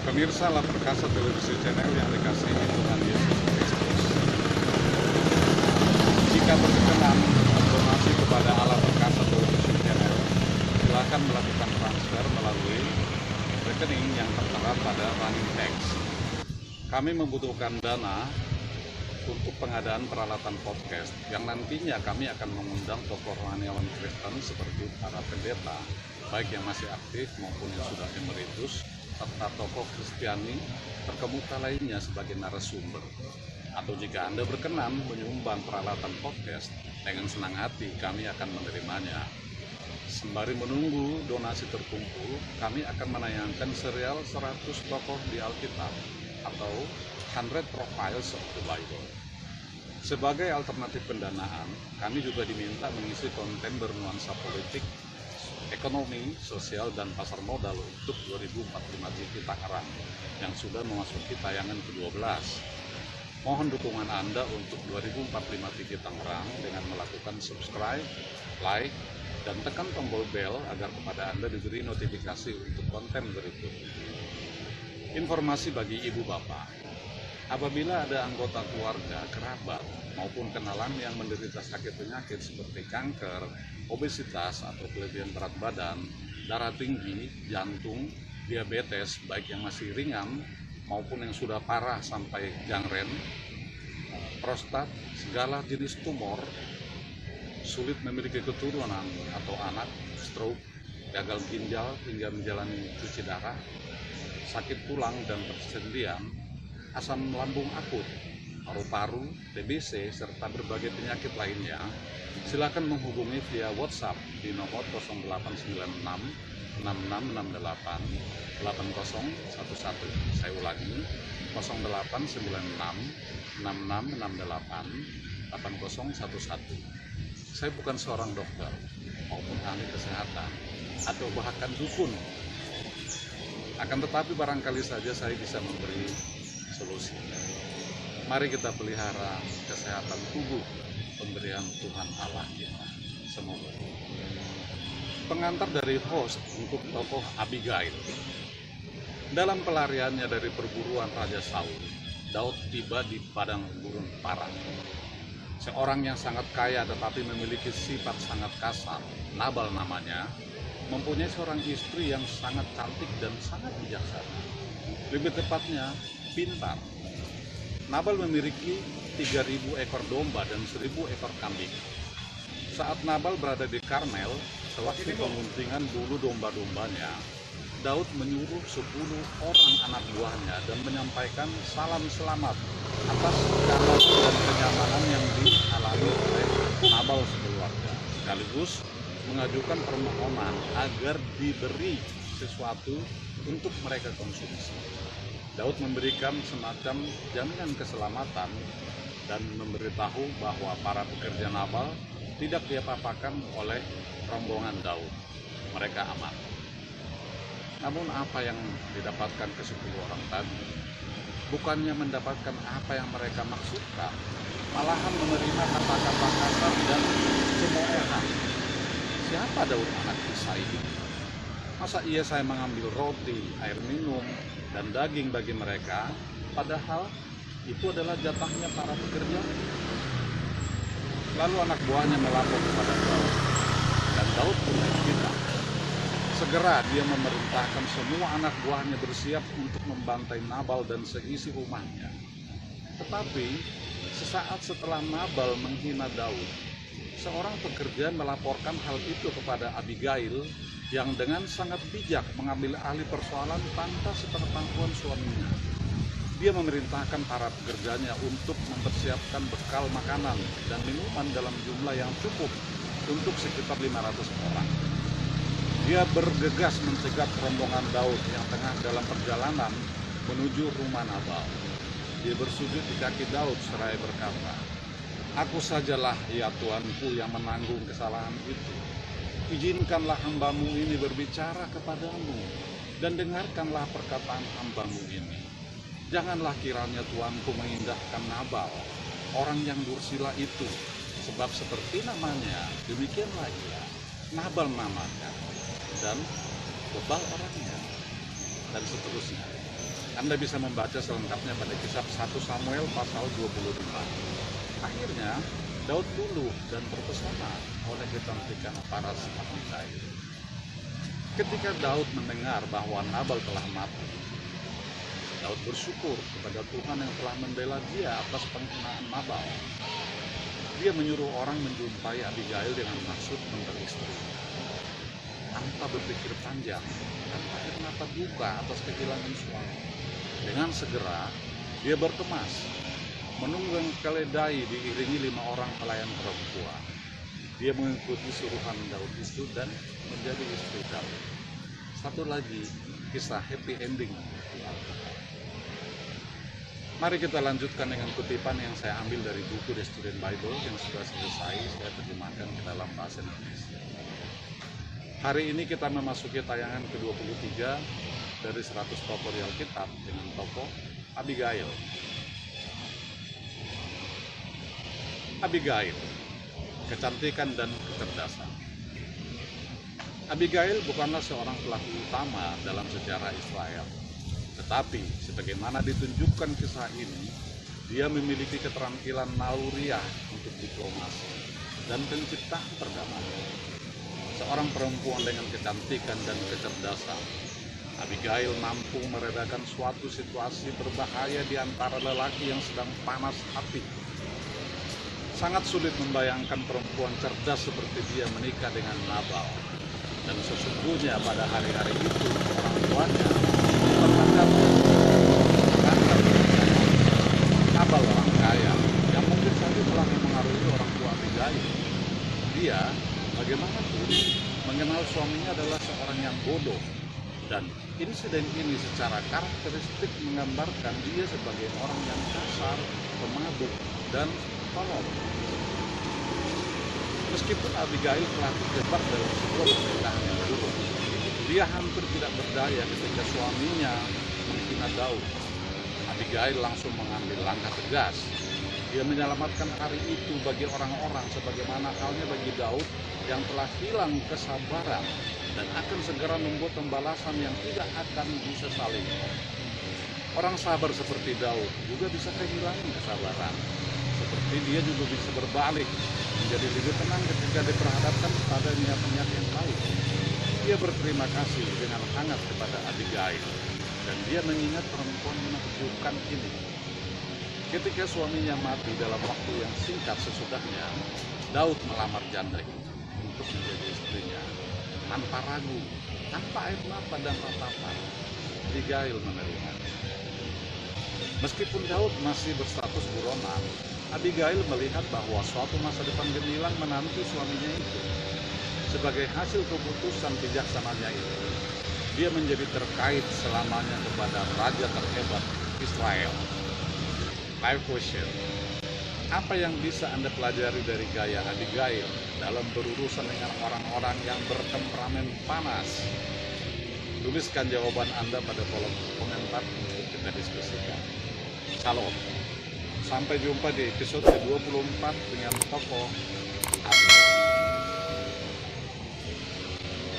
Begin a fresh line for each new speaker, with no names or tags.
Pemirsa La Perkasa Televisi Channel yang dikasihi Tuhan Yesus Kristus, jika berkenan donasi kepada La Perkasa Televisi Channel, silakan melakukan transfer melalui rekening yang tertera pada running text. Kami membutuhkan dana untuk pengadaan peralatan podcast yang nantinya kami akan mengundang tokoh rohaniawan Kristen seperti para pendeta, baik yang masih aktif maupun yang sudah emeritus, serta tokoh Kristiani terkemuka lainnya sebagai narasumber. Atau jika Anda berkenan menyumbang peralatan podcast, dengan senang hati kami akan menerimanya. Sembari menunggu donasi terkumpul, kami akan menayangkan serial 100 tokoh di Alkitab atau 100 Profiles of the Bible. Sebagai alternatif pendanaan, kami juga diminta mengisi konten bernuansa politik, ekonomi, sosial, dan pasar modal untuk 2045 TV Tangerang yang sudah memasuki tayangan ke-12. Mohon dukungan Anda untuk 2045 TV Tangerang dengan melakukan subscribe, like, dan tekan tombol bel agar kepada Anda diberi notifikasi untuk konten berikut. Informasi bagi ibu bapak: apabila ada anggota keluarga, kerabat, maupun kenalan yang menderita sakit penyakit seperti kanker, obesitas atau kelebihan berat badan, darah tinggi, jantung, diabetes, baik yang masih ringan maupun yang sudah parah sampai gangren, prostat, segala jenis tumor, sulit memiliki keturunan atau anak, stroke, gagal ginjal hingga menjalani cuci darah, sakit tulang dan persendian, asam lambung akut, paru-paru, TBC, serta berbagai penyakit lainnya, silakan menghubungi via WhatsApp di nomor 0896 6668 8011. Saya ulangi, 0896 6668 8011. Saya bukan seorang dokter maupun ahli kesehatan atau bahkan dukun. Akan tetapi barangkali saja saya bisa memberi solusi. Mari kita pelihara kesehatan tubuh, pemberian Tuhan Allah kita. Semoga. Pengantar dari host untuk tokoh Abigail. Dalam pelariannya dari perburuan Raja Saul, Daud tiba di padang gurun Paran. Seorang yang sangat kaya tetapi memiliki sifat sangat kasar, Nabal namanya, mempunyai seorang istri yang sangat cantik dan sangat bijaksana. Lebih tepatnya, pintar. Nabal memiliki 3.000 ekor domba dan 1.000 ekor kambing. Saat Nabal berada di Karmel, sewaktu pemuntingan bulu domba-dombanya, Daud menyuruh 10 orang anak buahnya dan menyampaikan salam selamat atas keamanan dan kenyamanan yang dialami oleh Nabal sekeluarga, sekaligus mengajukan permohonan agar diberi sesuatu untuk mereka konsumsi. Daud memberikan semacam jaminan keselamatan dan memberitahu bahwa para pekerja Nabal tidak diapa-apakan oleh rombongan Daud. Mereka aman. Namun apa yang didapatkan ke-10 orang tadi? Bukannya mendapatkan apa yang mereka maksudkan, malahan menerima kata-kata kasar dan cemoohan. Siapa Daud anak Isai ini? Masa iya saya mengambil roti, air minum, dan daging bagi mereka, padahal itu adalah jatahnya para pekerja? Lalu anak buahnya melapor kepada Daud, dan Daud pun kita. Segera dia memerintahkan semua anak buahnya bersiap untuk membantai Nabal dan seisi rumahnya. Tetapi sesaat setelah Nabal menghina Daud, seorang pekerja melaporkan hal itu kepada Abigail yang dengan sangat bijak mengambil alih persoalan tanpa sepengetahuan suaminya. Dia memerintahkan para pekerjanya untuk mempersiapkan bekal makanan dan minuman dalam jumlah yang cukup untuk sekitar 500 orang. Dia bergegas mencegat rombongan Daud yang tengah dalam perjalanan menuju rumah Nabal. Dia bersujud di kaki Daud seraya berkata, "Aku sajalah ya Tuanku yang menanggung kesalahan itu. Izinkanlah hambamu ini berbicara kepadamu dan dengarkanlah perkataan hambamu ini. Janganlah kiranya Tuanku mengindahkan Nabal, orang yang dursila itu, sebab seperti namanya, demikianlah ia, Nabal namanya, dan bebal orangnya," dan seterusnya. Anda bisa membaca selengkapnya pada kisah 1 Samuel pasal 25. Akhirnya, Daud luluh dan terpesona oleh kecantikan paras Abigail. Ketika Daud mendengar bahwa Nabal telah mati, Daud bersyukur kepada Tuhan yang telah membela dia atas penghinaan Nabal. Dia menyuruh orang menjumpai Abigail dengan maksud memberi istri. Tanpa berpikir panjang, tanpa air mata duka atas kehilangan suami, dengan segera dia berkemas, menunggang keledai diiringi 5 orang pelayan perempuan. Dia mengikuti suruhan Daud itu dan menjadi istri Daud. Satu lagi kisah happy ending. Mari kita lanjutkan dengan kutipan yang saya ambil dari buku The Student Bible yang sudah selesai saya terjemahkan ke dalam bahasa Indonesia. Hari ini kita memasuki tayangan ke-23 dari 100 tokoh di Alkitab dengan tokoh Abigail. Abigail, kecantikan dan kecerdasan. Abigail bukanlah seorang pelaku utama dalam sejarah Israel, tetapi sebagaimana ditunjukkan kisah ini, dia memiliki keterampilan naluriah untuk diplomasi dan penciptaan perdamaian. Seorang perempuan dengan kecantikan dan kecerdasan, Abigail mampu meredakan suatu situasi berbahaya di antara lelaki yang sedang panas hati. Sangat sulit membayangkan perempuan cerdas seperti dia menikah dengan Nabal. Dan sesungguhnya pada hari-hari itu orang tuanya terhadap Nabal orang kaya yang mungkin saja telah mempengaruhi orang tua Abigail. Dia bagaimanapun mengenal suaminya adalah seorang yang bodoh, dan insiden ini secara karakteristik menggambarkan dia sebagai orang yang kasar, pemabuk, dan tolol. Meskipun Abigail telah terjebak dalam sebuah pernikahan yang buruk, dia hampir tidak berdaya ketika suaminya menghina Daud. Abigail langsung mengambil langkah tegas. Dia menyelamatkan hari itu bagi orang-orang sebagaimana halnya bagi Daud yang telah hilang kesabaran dan akan segera membuat pembalasan yang tidak akan disesali. Orang sabar seperti Daud juga bisa kehilangan kesabaran. Seperti dia juga bisa berbalik menjadi lebih tenang ketika diperhadapkan pada niat-niat yang baik. Dia berterima kasih dengan hangat kepada Abigail, dan dia mengingat perempuan menakjubkan ini. Ketika suaminya mati dalam waktu yang singkat sesudahnya, Daud melamar janda untuk menjadi istrinya. Tanpa ragu, tanpa air mata dan ratapan, Abigail menerima. Meskipun Daud masih berstatus buronan, Abigail melihat bahwa suatu masa depan gemilang menanti suaminya itu. Sebagai hasil keputusan bijaksananya itu, dia menjadi terkait selamanya kepada raja terhebat Israel. Live question: apa yang bisa Anda pelajari dari gaya Abigail dalam berurusan dengan orang-orang yang bertemperamen panas? Tuliskan jawaban Anda pada kolom komentar untuk kita diskusikan. Shalom. Sampai jumpa di episode ke-24 dengan tokoh